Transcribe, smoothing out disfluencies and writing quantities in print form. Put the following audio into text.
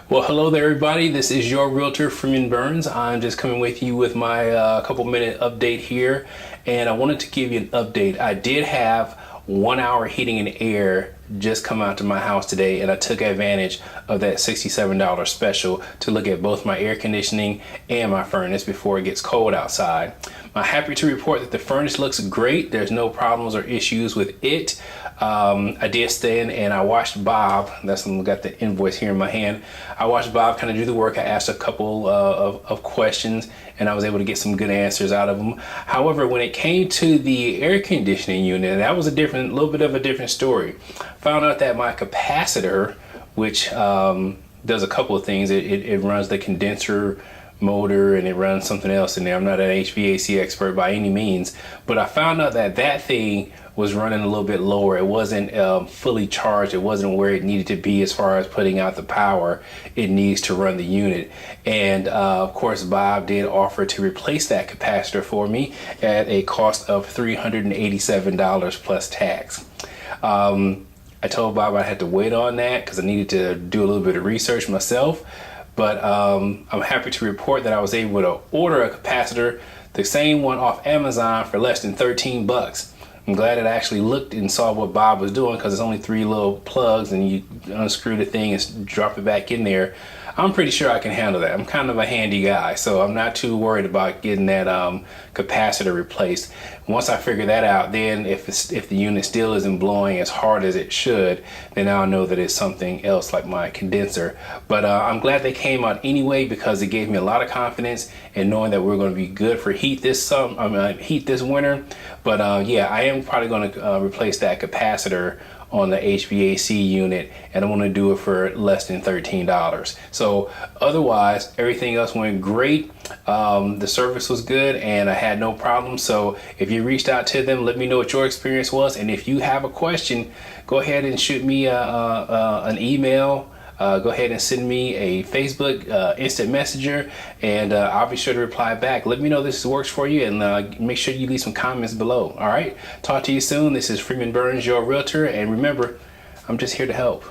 Well, hello there, everybody. This is your realtor, Freeman Burns. I'm just coming with you with my couple minute update here, and I wanted to give you an update. I did have 1 hour heating and air just come out to my house today, and I took advantage of that $67 special to look at both my air conditioning and my furnace before it gets cold outside. I'm happy to report that the furnace looks great. There's no problems or issues with it. I did stay in and I watched Bob. That's when I got the invoice here in my hand. I watched Bob kind of do the work. I asked a couple of questions and I was able to get some good answers out of him. However, when it came to the air conditioning unit, that was a little bit of a different story. Found out that my capacitor, which does a couple of things, it runs the condenser motor and it runs something else in there. I'm not an HVAC expert by any means, but I found out that that thing was running a little bit lower. It wasn't fully charged. It wasn't where it needed to be as far as putting out the power it needs to run the unit. And of course, Bob did offer to replace that capacitor for me at a cost of $387 plus tax. I told Bob I had to wait on that because I needed to do a little bit of research myself. But I'm happy to report that I was able to order a capacitor, the same one off Amazon, for less than 13 bucks. I'm glad that I actually looked and saw what Bob was doing, because it's only 3 little plugs and you unscrew the thing and drop it back in there. I'm pretty sure I can handle that. I'm kind of a handy guy, so I'm not too worried about getting that capacitor replaced. Once I figure that out, then if the unit still isn't blowing as hard as it should, then I'll know that it's something else like my condenser. But I'm glad they came out anyway, because it gave me a lot of confidence in knowing that we're going to be good for heat this winter. But yeah, I am probably going to replace that capacitor on the HVAC unit, and I want to do it for less than $13. So otherwise, everything else went great. The service was good and I had no problems. So if you reached out to them, let me know what your experience was. And if you have a question, go ahead and shoot me an email. Go ahead and send me a Facebook instant messenger, and I'll be sure to reply back. Let me know this works for you, and make sure you leave some comments below. All right, talk to you soon. This is Freeman Burns, your realtor, and remember, I'm just here to help.